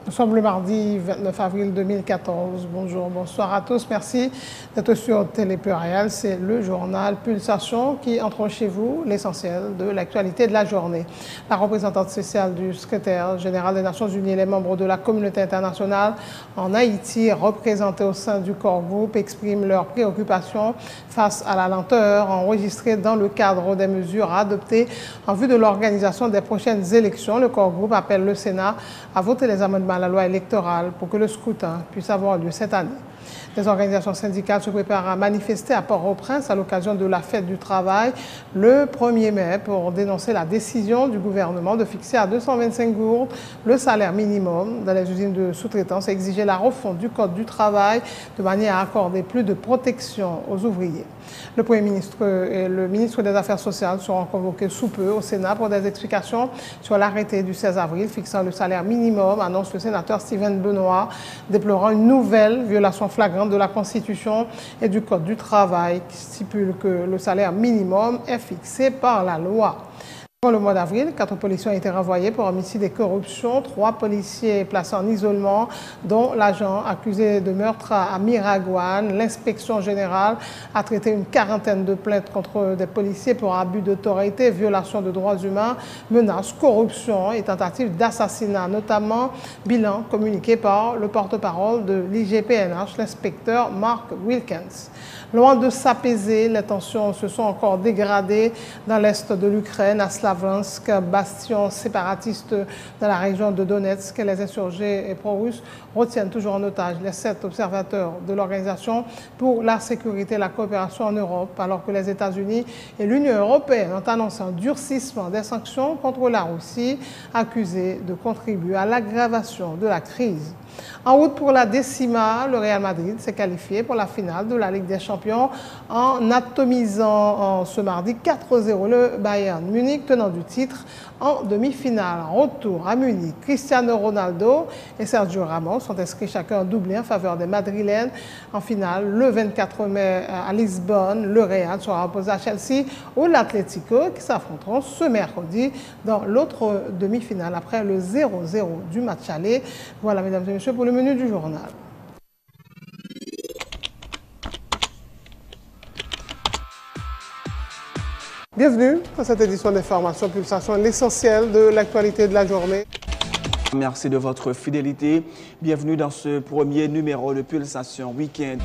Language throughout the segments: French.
Nous sommes le mardi 29 avril 2014. Bonjour, bonsoir à tous. Merci d'être sur Télé Pluriel. C'est le journal Pulsation qui entre chez vous l'essentiel de l'actualité de la journée. La représentante spéciale du secrétaire général des Nations Unies et les membres de la communauté internationale en Haïti, représentés au sein du corps groupe, expriment leurs préoccupations face à la lenteur enregistrée dans le cadre des mesures adoptées en vue de l'organisation des prochaines élections. Le corps groupe appelle le Sénat à voter les amendements à la loi électorale pour que le scrutin puisse avoir lieu cette année. Les organisations syndicales se préparent à manifester à Port-au-Prince à l'occasion de la fête du travail le 1er mai pour dénoncer la décision du gouvernement de fixer à 225 gourdes le salaire minimum dans les usines de sous-traitance et exiger la refonte du code du travail de manière à accorder plus de protection aux ouvriers. Le Premier ministre et le ministre des Affaires sociales seront convoqués sous peu au Sénat pour des explications sur l'arrêté du 16 avril fixant le salaire minimum, annonce le sénateur Steven Benoît, déplorant une nouvelle violation flagrante de la Constitution et du Code du travail qui stipule que le salaire minimum est fixé par la loi. Dans le mois d'avril, 4 policiers ont été renvoyés pour homicide et corruption. 3 policiers placés en isolement, dont l'agent accusé de meurtre à Miragouane. L'inspection générale a traité une quarantaine de plaintes contre des policiers pour abus d'autorité, violation de droits humains, menaces, corruption et tentatives d'assassinat, notamment bilan communiqué par le porte-parole de l'IGPNH, l'inspecteur Mark Wilkins. Loin de s'apaiser, les tensions se sont encore dégradées dans l'est de l'Ukraine, à Slavyansk, bastion séparatiste dans la région de Donetsk. Les insurgés et pro-russes retiennent toujours en otage les 7 observateurs de l'Organisation pour la sécurité et la coopération en Europe, alors que les États-Unis et l'Union européenne ont annoncé un durcissement des sanctions contre la Russie, accusée de contribuer à l'aggravation de la crise. En route pour la décima, le Real Madrid s'est qualifié pour la finale de la Ligue des Champions en atomisant ce mardi 4-0 le Bayern Munich, tenant du titre en demi-finale. Retour à Munich, Cristiano Ronaldo et Sergio Ramos sont inscrits chacun un doublé en faveur des Madrilènes. En finale, le 24 mai à Lisbonne, le Real sera opposé à Chelsea ou l'Atlético qui s'affronteront ce mercredi dans l'autre demi-finale après le 0-0 du match aller. Voilà, mesdames et messieurs, pour le menu du journal. Bienvenue dans cette édition d'Information Pulsation, l'essentiel de l'actualité de la journée. Merci de votre fidélité. Bienvenue dans ce premier numéro de Pulsation Week-end.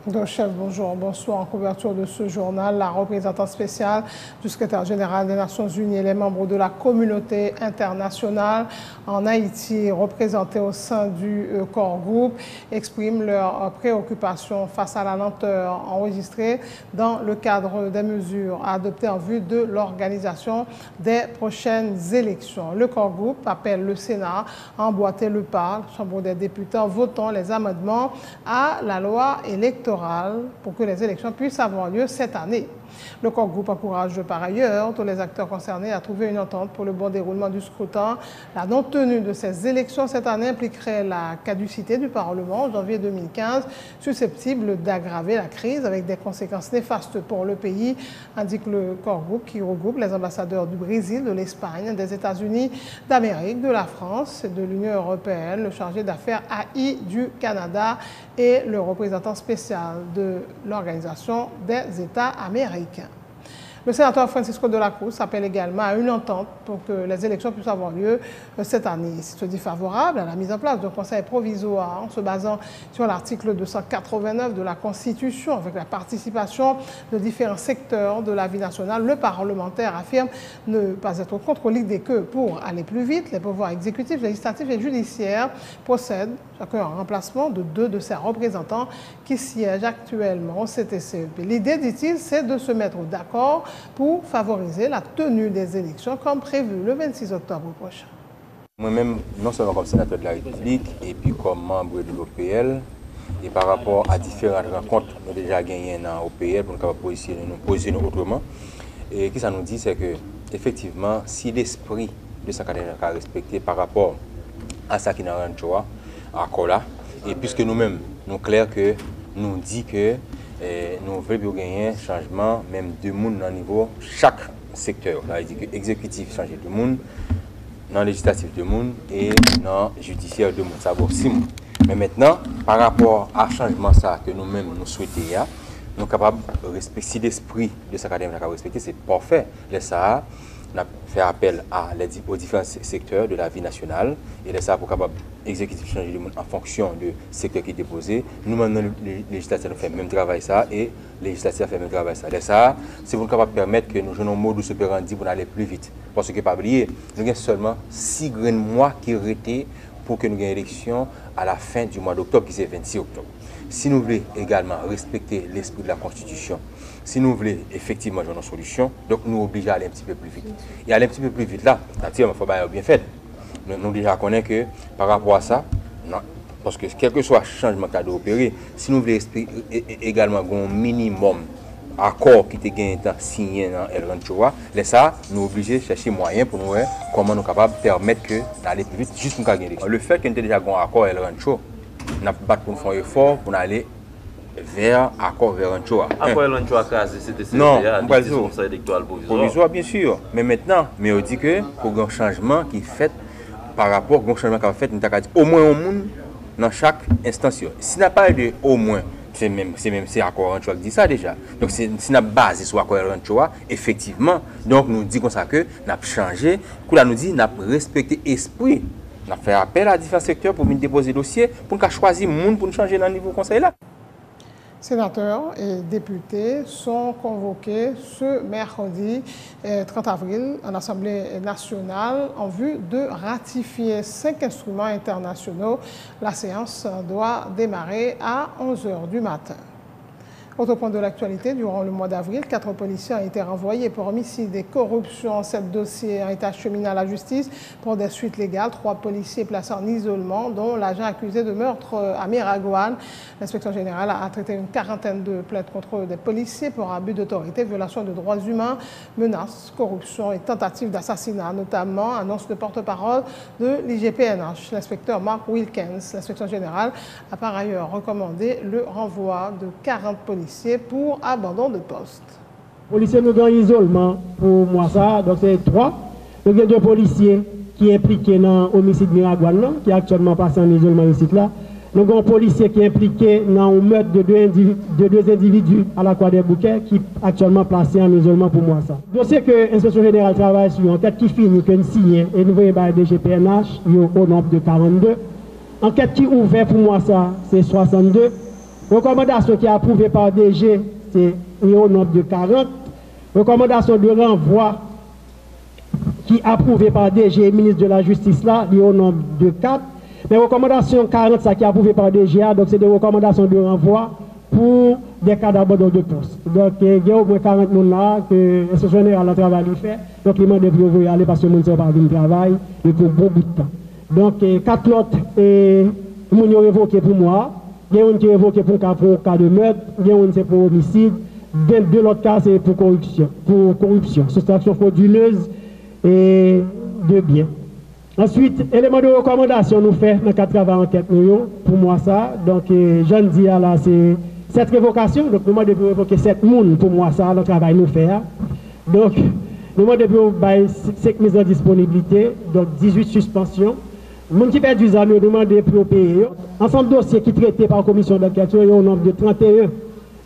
Donc, chef, bonjour, bonsoir. En couverture de ce journal, la représentante spéciale du secrétaire général des Nations Unies et les membres de la communauté internationale en Haïti, représentés au sein du corps groupe, expriment leurs préoccupations face à la lenteur enregistrée dans le cadre des mesures adoptées en vue de l'organisation des prochaines élections. Le corps groupe appelle le Sénat à emboîter le pas, la Chambre des députés, en votant les amendements à la loi électorale pour que les élections puissent avoir lieu cette année. Le corps groupe encourage par ailleurs tous les acteurs concernés à trouver une entente pour le bon déroulement du scrutin. La non-tenue de ces élections cette année impliquerait la caducité du Parlement en janvier 2015, susceptible d'aggraver la crise avec des conséquences néfastes pour le pays, indique le corps groupe qui regroupe les ambassadeurs du Brésil, de l'Espagne, des États-Unis d'Amérique, de la France et de l'Union européenne, le chargé d'affaires AI du Canada et le représentant spécial de l'Organisation des États américains. Le sénateur Francisco de la Cruz appelle également à une entente pour que les élections puissent avoir lieu cette année. Il se dit favorable à la mise en place d'un conseil provisoire en se basant sur l'article 289 de la Constitution avec la participation de différents secteurs de la vie nationale. Le parlementaire affirme ne pas être contre l'idée que pour aller plus vite, les pouvoirs exécutifs, législatifs et judiciaires procèdent chacun en remplacement de 2 de ses représentants qui siègent actuellement au CTCEP. L'idée, dit-il, c'est de se mettre d'accord pour favoriser la tenue des élections comme prévu le 26 octobre prochain. Moi-même, non seulement comme sénateur de la République et puis comme membre de l'OPL, et par rapport à différentes rencontres nous avons déjà gagnées dans l'OPL pour nous positionner autrement. Et ce que ça nous dit, c'est que effectivement, si l'esprit de sa cadre est respecté par rapport à ça qui est dans l'Anchoa, à Kola, et puisque nous-mêmes, nous clair que nous dit que nous voulons gagner un changement, même de monde dans le niveau chaque secteur. Là, il dit que l'exécutif change de monde, dans le législatif de monde et dans le judiciaire de monde. Ça vaut 6 mois. Mais maintenant, par rapport à changement ça que nous-mêmes nous souhaitons, nous sommes capables de respecter, si l'esprit de cette académie est respecté, c'est parfait. Les ça, on a fait appel aux différents secteurs de la vie nationale et les ça pour capable exécutif changer le monde en fonction du secteur qui est déposé. Nous maintenant les législateurs fait le même travail ça et les législateurs fait le même travail ça. Les ça, c'est pour capable permettre que nous jouons un modus operandi pour aller plus vite. Parce que pas oublier, nous avons seulement 6 grands mois qui restent pour que nous ayons élection à la fin du mois d'octobre, qui est 26 octobre. Si nous voulons également respecter l'esprit de la Constitution, si nous voulons effectivement jouer une solution, donc nous obligons à aller un petit peu plus vite. Et aller un petit peu plus vite là, naturellement, il faut bien fait. Nous déjà connaissons que par rapport à ça, non, parce que quel que soit le changement qu'il y a opéré, si nous voulons également un minimum accord qui était signé dans El Ranchoa, ça, nous obligés de chercher moyen pour nous voir comment nous sommes capables de permettre d'aller plus vite, juste pour gagner l'élection. Le fait qu'il y ait déjà un accord El Ranchoa, nous avons battu pour faire un effort pour aller vers accord vers Ranchoa. Accord El Ranchoa, c'était non, conseil électoral provisoire, bien sûr. Mais maintenant, on dit que pour un changement qui est fait par rapport au changement qui est fait, nous avons dit au moins un monde dans chaque instance. S'il n'y a pas de au moins, c'est accord Ranchoa qui dit ça déjà. Donc si nous avons basé sur accord Ranchoa, effectivement, donc nous disons comme ça que nous avons changé, nous avons dit nous avons respecté l'esprit. Nous avons fait appel à différents secteurs pour déposer le dossier, pour nous choisir le monde pour nous changer dans le niveau conseil là. Sénateurs et députés sont convoqués ce mercredi 30 avril en Assemblée nationale en vue de ratifier 5 instruments internationaux. La séance doit démarrer à 11 h du matin. Autre point de l'actualité, durant le mois d'avril, 4 policiers ont été renvoyés pour homicide et corruption. 7 dossiers ont été acheminés à la justice pour des suites légales. 3 policiers placés en isolement, dont l'agent accusé de meurtre à Miragouane. L'inspection générale a traité une quarantaine de plaintes contre des policiers pour abus d'autorité, violation de droits humains, menaces, corruption et tentative d'assassinat, notamment, annonce le porte-parole de l'IGPNH, l'inspecteur Mark Wilkins. L'inspection générale a par ailleurs recommandé le renvoi de 40 policiers pour abandon de poste. Les policiers nous ont isolement pour moi ça, donc c'est 3. Nous avons 2 policiers qui sont impliqués dans l'homicide Miragouane, qui est actuellement passé en isolement ici là. Nous avons un policier qui est impliqué dans le meurtre de 2 individus à la Croix des Bouquets, qui est actuellement placé en isolement pour moi ça. Le dossier que l'inspection générale travaille sur, enquête qui finit, que nous signons, et nous voyons par DGPNH, au nombre de 42. Enquête qui est ouverte pour moi ça, c'est 62. Recommandation qui est approuvée par DG, c'est au nombre de 40. Recommandation de renvoi qui est approuvée par DG, ministre de la Justice, là, au nombre de 4. Mais recommandation 40, ça qui est approuvée par DGA, donc c'est des recommandations de renvoi pour des cas d'abandon de poste. Donc il y a au moins 40 personnes là que l'inspection générale a travaillé fait. Donc il m'a dit pour vous y aller parce que mon ne pas venir travail et pour bon bout de temps. Donc 4 autres, ils ont révoqué pour moi. Il y a un qui est évoqué pour cas de meurtre, il y a un c'est pour homicide, 22 autres cas c'est pour corruption, soustraction frauduleuse et de biens. Ensuite, élément de recommandation nous fait dans le cadre de travail enquête pour moi ça. Donc je dis là c'est 7 révocations, donc nous devons révoquer 7 personnes pour moi ça, le travail nous fait. Donc nous devons 5 mises en disponibilité, donc 18 suspensions. Les gens qui perdent du ZAM, ils demandent pour payer. Ensemble de dossiers qui sont traités par la commission d'enquête, il y a un nombre de 31.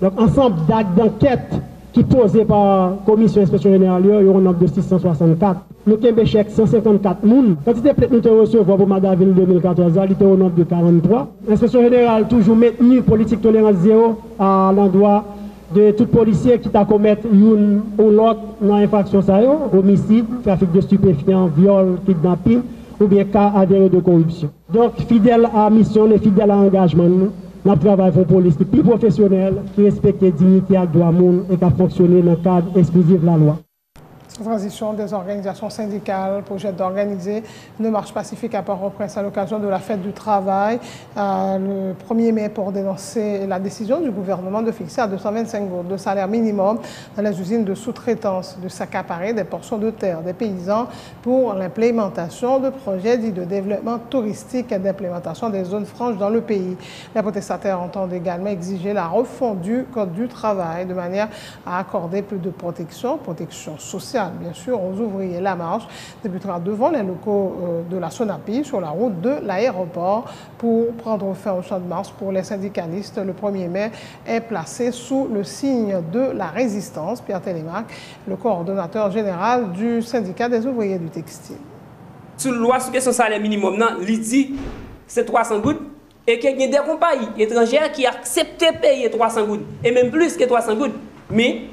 Donc, ensemble d'actes d'enquête qui sont posés par la commission d'inspection générale, il y a un nombre de 664. Nous avons chèque 154 personnes. Quand il était nous recevoir pour Mois d'avril 2014, il était au nombre de 43. L'inspection générale a toujours maintenu politique tolérance zéro à l'endroit de tout policier qui t'a commettre une ou l'autre dans l'infraction, homicide, trafic de stupéfiants, viol, kidnapping, ou bien cas avéré de corruption. Donc, fidèle à la mission et fidèle à l'engagement, nous travaillons pour une police plus professionnelle, qui respecte la dignité et le droit et qui a fonctionné dans le cadre exclusif de la loi. Transition des organisations syndicales projette d'organiser une marche pacifique à Port-au-Prince à l'occasion de la fête du travail le 1er mai pour dénoncer la décision du gouvernement de fixer à 225 gourdes de salaire minimum dans les usines de sous-traitance, de s'accaparer des portions de terre des paysans pour l'implémentation de projets dits de développement touristique et d'implémentation des zones franches dans le pays. Les protestataires entendent également exiger la refonte du Code du travail de manière à accorder plus de protection sociale bien sûr aux ouvriers. La marche débutera devant les locaux de la SONAPI sur la route de l'aéroport pour prendre fin au champ de Mars pour les syndicalistes. Le 1er mai est placé sous le signe de la résistance. Pierre Télémac, le coordonnateur général du syndicat des ouvriers du textile. Sur la loi sur question salaire minimum, il dit c'est 300 gouttes et qu'il y a des compagnies étrangères qui acceptent de payer 300 gouttes et même plus que 300 gouttes. Mais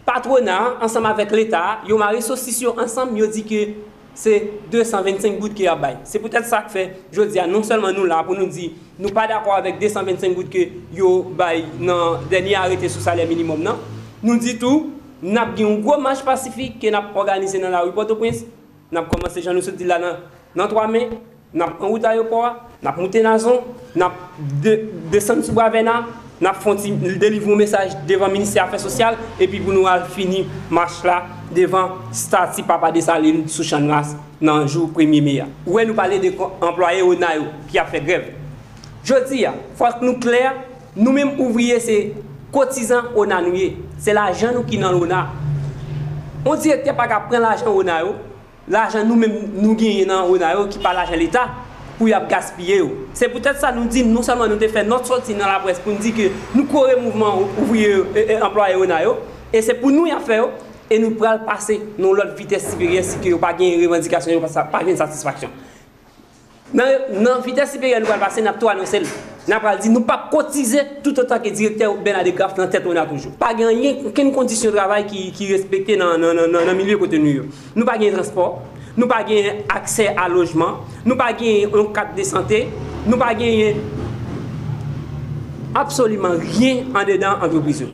patronat, ensemble avec l'État, ils ont marié saucisson ensemble, ils ont dit que c'est 225 gouttes qui a bail. C'est peut-être ça que fait, je dis, non seulement nous là, pour nous dire, nous pas d'accord avec 225 gouttes que yo bail dans le dernier arrêté sur salaire minimum, non. Nous dit tout, nous avons un gros marche pacifique que nous avons organisé dans la rue Port-au-Prince. Nous avons commencé, j'en nous dit là, dans 3 mai, nous avons en route à l'aéroport, nous avons monté dans la zone, nous avons descendu sur Bravena. Nous avons délivré un message devant le ministère des Affaires sociales et puis pour nous avons fini marche là devant Stati Papa de Saline sous Chanras dans le jour 1er mai. Où nous parlons des employés au NAIO qui a fait grève. Je dis, il faut que nous clairs, nous-mêmes ouvriers, c'est cotisants au NAIO. C'est l'argent qui est dans l'ONA. On dit que pas qu'à prendre l'argent au NAIO, l'argent nous-mêmes nous gagnons au NAIO qui pas l'argent de l'État. Pour y gaspiller. C'est peut-être ça nous dit, non seulement nous avons fait notre sortie dans la presse pour nous dire que nous courons le mouvement ouvrier et employé et c'est pour nous y faire et nous pourrons passer dans l'autre vitesse supérieure si nous n'avons pas de revendication, nous n'avons pas de satisfaction. Dans la vitesse supérieure, nous allons passer, nous avons annoncé. Nous allons dire, nous ne pouvons pas cotiser tout autant que le directeur Bernard Graff dans la tête, on a toujours. Pas aucune condition de travail qui est respectée dans le milieu contenu. Nous n'avons pas de transport. Nous n'avons pas accès à logement, nous n'avons pas un cadre de santé, nous n'avons pas absolument rien en dedans entreprise.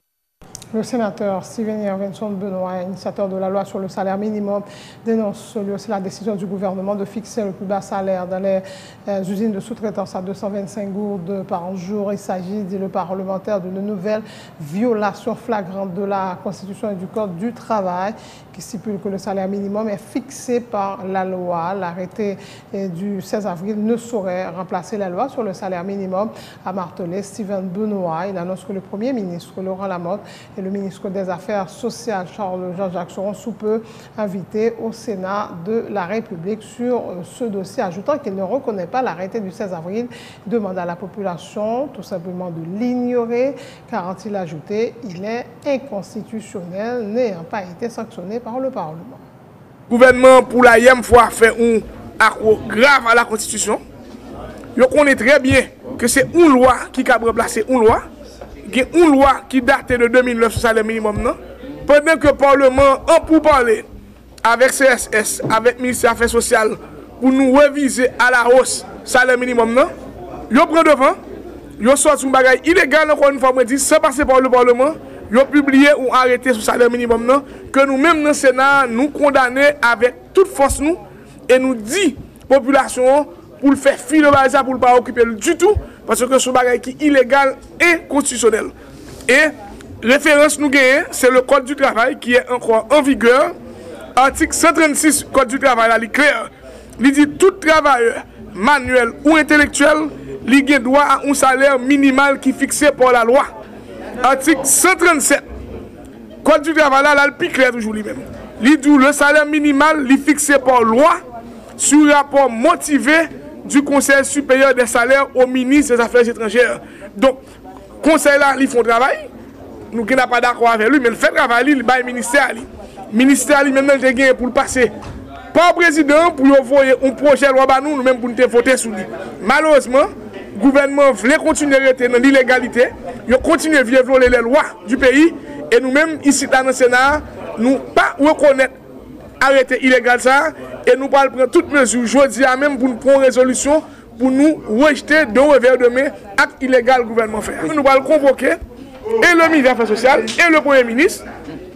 Le sénateur Steven Yervinson Benoît, initiateur de la loi sur le salaire minimum, dénonce lui aussi la décision du gouvernement de fixer le plus bas salaire dans les usines de sous-traitance à 225 gourdes par jour. Il s'agit, dit le parlementaire, d'une nouvelle violation flagrante de la Constitution et du Code du travail qui stipule que le salaire minimum est fixé par la loi. L'arrêté du 16 avril ne saurait remplacer la loi sur le salaire minimum, a martelé Steven Benoît. Il annonce que le Premier ministre Laurent Lamotte et le ministre des Affaires sociales Charles Jean-Jacques seront sous peu invités au Sénat de la République sur ce dossier, ajoutant qu'il ne reconnaît pas l'arrêté du 16 avril. Il demande à la population tout simplement de l'ignorer, car, a-t-il ajouté, il est inconstitutionnel, n'ayant pas été sanctionné par le Parlement. Le gouvernement, pour la deuxième fois, fait un accroc grave à la Constitution. Je connais très bien que c'est une loi qui a remplacé une loi. Il y a une loi qui date de 2009 sur le salaire minimum. Non? Pendant que le Parlement a pour parler avec CSS, avec le ministère des Affaires sociales, pour nous réviser à la hausse le salaire minimum, non? Ils prennent devant, ils sortent un bagage illégal, encore une fois, sans passer par le Parlement. Ils ont publié ou arrêté sur le salaire minimum, non? Que nous-mêmes dans le Sénat, nous condamnons avec toute force, nous, et nous disons à la population pour le faire filer pour ne pas occuper du tout, parce que ce bagage qui est illégal et constitutionnel. Et référence nous gagnons, c'est le Code du travail qui est encore en vigueur. Article 136 Code du travail, là, il est clair. Il dit tout travailleur, manuel ou intellectuel, il a droit à un salaire minimal qui est fixé par la loi. Article 137 Code du travail, là, il est plus clair toujours lui-même. Il dit le salaire minimal est fixé par loi sur rapport motivé du Conseil supérieur des salaires au ministre des Affaires étrangères. Donc, le Conseil là, ils font travail. Nous qui n'avons pas d'accord avec lui, mais le fait travail, il va au ministère. Le ministère lui-même, il a gagné pour le passer. Pas au président pour envoyer un projet de loi à nous, même pour nous voter sur lui. Malheureusement, le gouvernement voulait continuer à rester dans l'illégalité. Il continue à violer les lois du pays. Et nous-mêmes, ici dans le Sénat, nous ne pas reconnaître arrêter illégal ça et nous allons prendre toutes mesures aujourd'hui même pour nous prendre une résolution pour nous rejeter d'un revers de main acte illégal le gouvernement fait. Nous allons convoquer et le ministre des Affaires sociales et le Premier ministre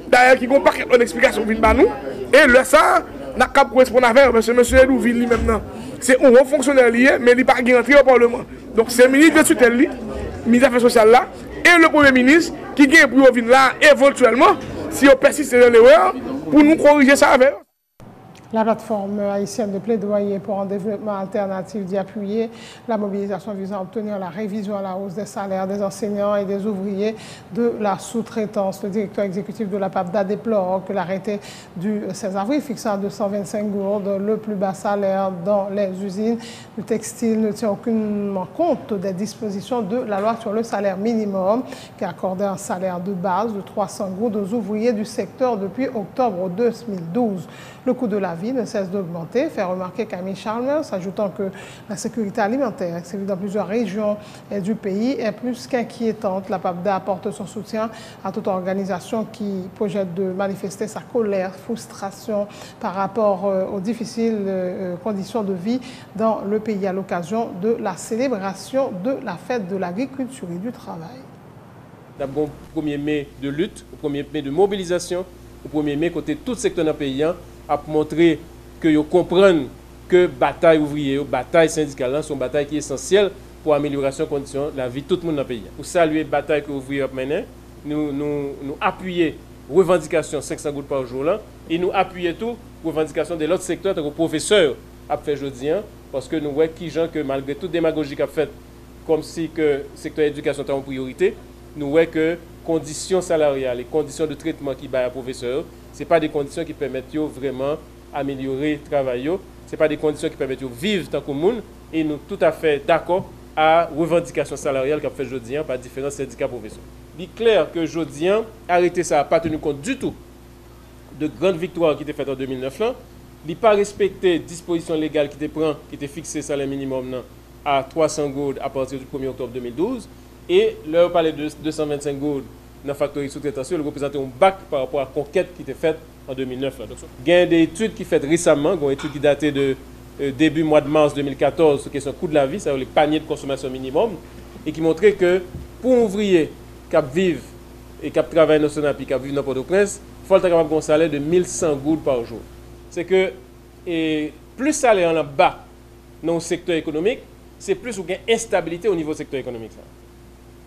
d'ailleurs, qui ont pas une explication pour nous. Et le ça, n'a qu'à correspondre avec parce que M. Edouville lui maintenant, c'est un haut fonctionnaire lié, mais il n'est pas rentré au Parlement. Donc c'est le ministre de tutelle, ministre des Affaires sociales là, et le Premier ministre qui vient pour venir là éventuellement, si on persiste dans l'erreur, pour nous corriger ça avec. La plateforme haïtienne de plaidoyer pour un développement alternatif d'y appuyer la mobilisation visant à obtenir la révision à la hausse des salaires des enseignants et des ouvriers de la sous-traitance. Le directeur exécutif de la PAPDA déplore que l'arrêté du 16 avril fixant à 225 gourdes le plus bas salaire dans les usines du textile ne tient aucunement compte des dispositions de la loi sur le salaire minimum qui accordait un salaire de base de 300 gourdes aux ouvriers du secteur depuis octobre 2012. Le coût de la vie ne cesse d'augmenter, fait remarquer Camille Chalmers, ajoutant que la sécurité alimentaire, qui sévit dans plusieurs régions du pays, est plus qu'inquiétante. La PAPDA apporte son soutien à toute organisation qui projette de manifester sa colère, frustration par rapport aux difficiles conditions de vie dans le pays à l'occasion de la célébration de la fête de l'agriculture et du travail. D'abord, 1er mai de lutte, 1er mai de mobilisation, 1er mai côté tout secteur dans le pays, à montrer que vous comprenez que la bataille ouvrière, la bataille syndicale, sont une bataille qui est essentielle pour l'amélioration des conditions de la vie de tout le monde dans le pays. Pour saluer la bataille que l'ouvrier a menée, nous appuyons les revendications 500 gouttes par jour là, et nous appuyons tout les revendications de l'autre secteur, tant que professeurs a fait aujourd'hui, parce que nous voyons qui gens que malgré toute démagogie qu'a fait, comme si le secteur de l'éducation était en priorité, nous voyons que les conditions salariales, les conditions de traitement qui baillent à professeurs, ce n'est pas des conditions qui permettent de vraiment améliorer le travail. Ce n'est pas des conditions qui permettent de vivre tant que monde. Et nous sommes tout à fait d'accord à la revendication salariale qu'a fait aujourd'hui par différents syndicats professeurs. Il est clair que aujourd'hui, arrêter ça n'a pas tenu compte du tout de grandes victoires qui étaient faites en 2009. Il n'a pas respecté les dispositions légales qui étaient fixées sur le salaire minimum à 300 gourdes à partir du 1er octobre 2012. Et leur parler de 225 gourdes dans la factory sous-traitance, il représentait un bac par rapport à la conquête qui était faite en 2009. Il y a des études qui sont faites récemment, une étude qui datait de début mois de mars 2014 sur la question du coût de la vie, c'est-à-dire les paniers de consommation minimum, et qui montrait que pour un ouvrier qui vit et qui travaille dans Sonapi, qui vit dans Port-au-Prince, il faut être capable d'un salaire de 1100 gourdes par jour. C'est que plus le salaire est bas dans le secteur économique, c'est plus une instabilité au niveau du secteur économique.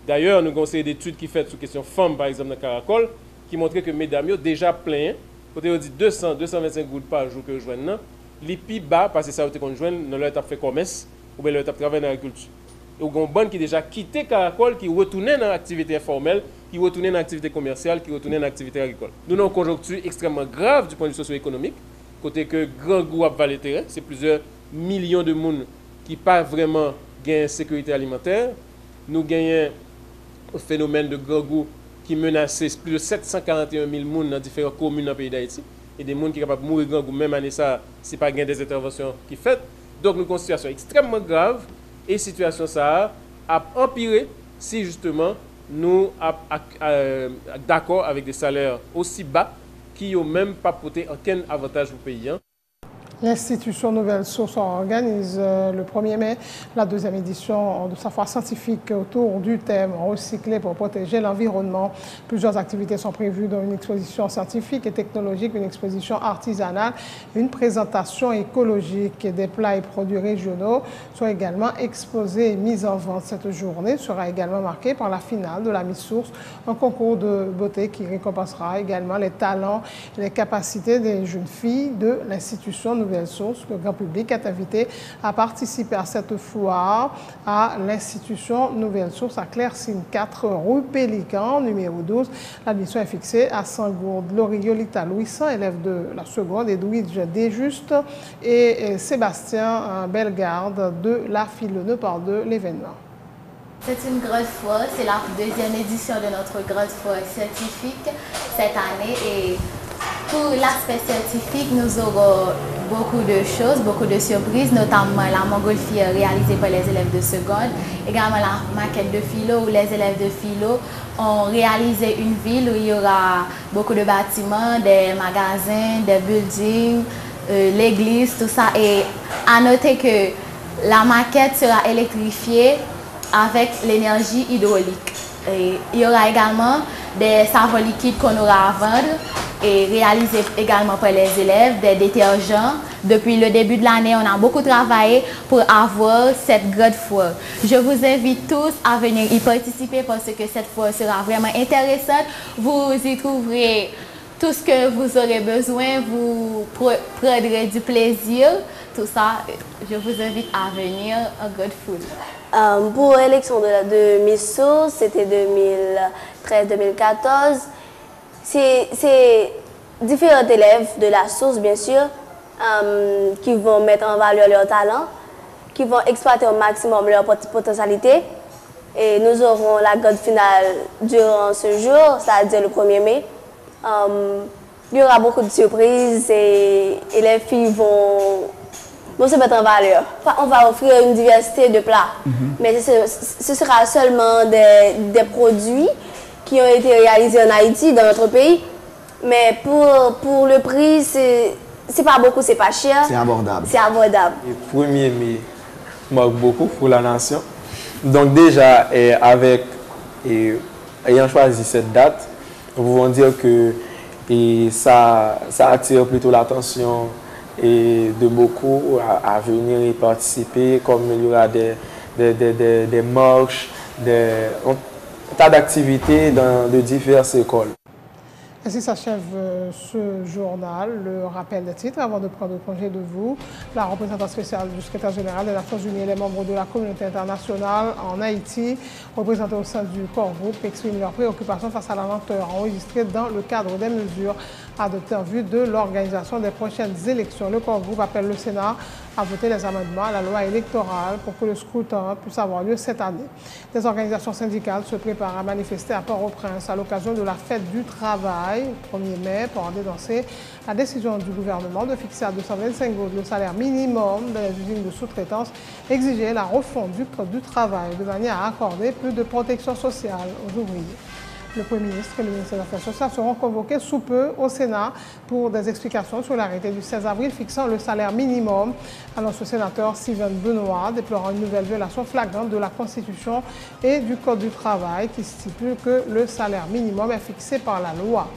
D'ailleurs, nous avons des études qui sont faites sur la question femmes, par exemple, dans Caracol, qui montraient que mesdames ont déjà plein, quand on dit 200, 225 gouttes par jour que je joigne, les plus bas, parce que ça qu'on joigne, dans leur fait commerce, ou bien leur travail dans l'agriculture. Et on a une bonne qui déjà quitté Caracol, qui retournait dans l'activité informelle, qui retournait dans l'activité commerciale, qui retournait dans l'activité agricole. Nous avons une conjoncture extrêmement grave du point de vue socio-économique, côté que grand groupe va les terrain, c'est plusieurs millions de monde qui pas vraiment gagnent sécurité alimentaire. Nous gagnons un phénomène de grand goût qui menaçait plus de 741 000 personnes dans différentes communes dans le pays d'Haïti. Et des gens qui sont capables de mourir grand goût, même année ça, ce n'est pas des interventions qui sont faites. Donc nous avons une situation extrêmement grave et situation ça a empiré si justement nous sommes d'accord avec des salaires aussi bas qui n'ont même pas porté aucun avantage au pays. L'institution Nouvelle Source organise le 1er mai la 2e édition de sa foire scientifique autour du thème « Recycler pour protéger l'environnement ». Plusieurs activités sont prévues, dont une exposition scientifique et technologique, une exposition artisanale, une présentation écologique et des plats et produits régionaux sont également exposés et mis en vente. Cette journée sera également marquée par la finale de la Miss Source, un concours de beauté qui récompensera également les talents et les capacités des jeunes filles de l'institution Nouvelle Source. Le grand public est invité à participer à cette foire à l'institution Nouvelle Source à Claire-Sine 4 rue Pélican, numéro 12. L'admission est fixée à 100 gourdes. Laurie Yolita Louis, élève de la seconde, Edwidge Desjustes et Sébastien Bellegarde de la Filoneux par de l'événement. C'est une grande foire, c'est la 2e édition de notre grande foire scientifique cette année et pour l'aspect scientifique, nous aurons beaucoup de choses, beaucoup de surprises, notamment la montgolfière réalisée par les élèves de seconde, également la maquette de philo où les élèves de philo ont réalisé une ville où il y aura beaucoup de bâtiments, des magasins, des buildings, l'église, tout ça. Et à noter que la maquette sera électrifiée avec l'énergie hydraulique. Et il y aura également des savons liquides qu'on aura à vendre et réalisés également par les élèves, des détergents. Depuis le début de l'année, on a beaucoup travaillé pour avoir cette grande foire. Je vous invite tous à venir y participer parce que cette foire sera vraiment intéressante. Vous y trouverez tout ce que vous aurez besoin, vous prendrez du plaisir. Tout ça, je vous invite à venir à Godfood. Pour l'élection de Miss Source, c'était 2013-2014. C'est différents élèves de la source, bien sûr, qui vont mettre en valeur leur talent, qui vont exploiter au maximum leur potentialité. Et nous aurons la grande finale durant ce jour, c'est-à-dire le 1er mai. Il y aura beaucoup de surprises et les filles vont se mettre en valeur. On va offrir une diversité de plats, mais ce sera seulement des produits qui ont été réalisés en Haïti, dans notre pays. Mais pour le prix, c'est pas beaucoup, c'est pas cher. C'est abordable. C'est abordable. Le 1er mai marque beaucoup pour la nation. Donc déjà, ayant choisi cette date, nous pouvons dire que ça attire plutôt l'attention de beaucoup à venir y participer, comme il y aura des marches, un tas d'activités de diverses écoles. Ainsi s'achève ce journal. Le rappel des titres avant de prendre congé de vous. La représentante spéciale du secrétaire général des Nations Unies et les membres de la communauté internationale en Haïti, représentés au sein du corps groupe, expriment leur préoccupation face à la lenteur enregistrée dans le cadre des mesures adoptées en vue de l'organisation des prochaines élections. Le corps groupe appelle le Sénat à voter les amendements à la loi électorale pour que le scrutin puisse avoir lieu cette année. Des organisations syndicales se préparent à manifester à Port-au-Prince à l'occasion de la fête du travail, 1er mai, pour en dénoncer la décision du gouvernement de fixer à 225 gouttes le salaire minimum dans les usines de sous-traitance, exiger la refonte du code du travail de manière à accorder plus de protection sociale aux ouvriers. Le Premier ministre et le ministre des Affaires sociales seront convoqués sous peu au Sénat pour des explications sur l'arrêté du 16 avril fixant le salaire minimum, annonce le sénateur Steven Benoît, déplorant une nouvelle violation flagrante de la Constitution et du Code du travail qui stipule que le salaire minimum est fixé par la loi.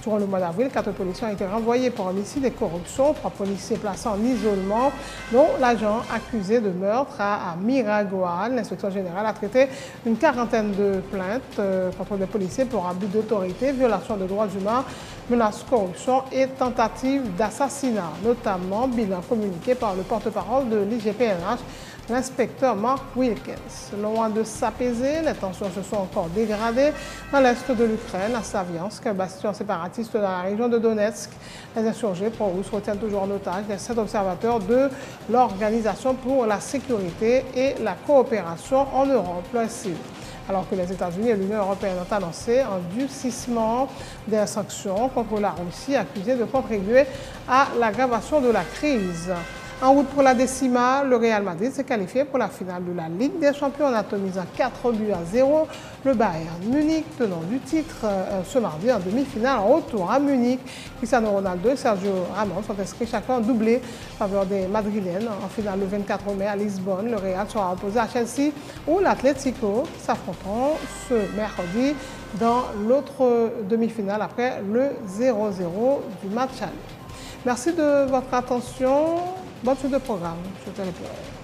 Durant le mois d'avril, 4 policiers ont été renvoyés pour homicide et corruption, 3 policiers placés en isolement, dont l'agent accusé de meurtre à Miragoâne. L'inspection générale a traité une quarantaine de plaintes contre des policiers pour abus d'autorité, violation de droits humains, menaces, corruption et tentative d'assassinat, notamment bilan communiqué par le porte-parole de l'IGPNH, l'inspecteur Mark Wilkins. Loin de s'apaiser, les tensions se sont encore dégradées dans l'est de l'Ukraine, à Saviansk, bastion séparatiste dans la région de Donetsk. Les insurgés pro-russes retiennent toujours en otage les 7 observateurs de l'Organisation pour la sécurité et la coopération en Europe, l'OSCE. Alors que les États-Unis et l'Union européenne ont annoncé un durcissement des sanctions contre la Russie, accusée de contribuer à l'aggravation de la crise. En route pour la décima, le Real Madrid s'est qualifié pour la finale de la Ligue des Champions en atomisant 4-0 le Bayern Munich, tenant du titre ce mardi en demi-finale en retour à Munich. Cristiano Ronaldo et Sergio Ramos sont inscrits chacun en doublé en faveur des Madrilènes. En finale le 24 mai à Lisbonne, le Real sera opposé à Chelsea où l'Atlético s'affronteront ce mercredi dans l'autre demi-finale après le 0-0 du match aller. Merci de votre attention. Bonne suite de programme sur Téléplay.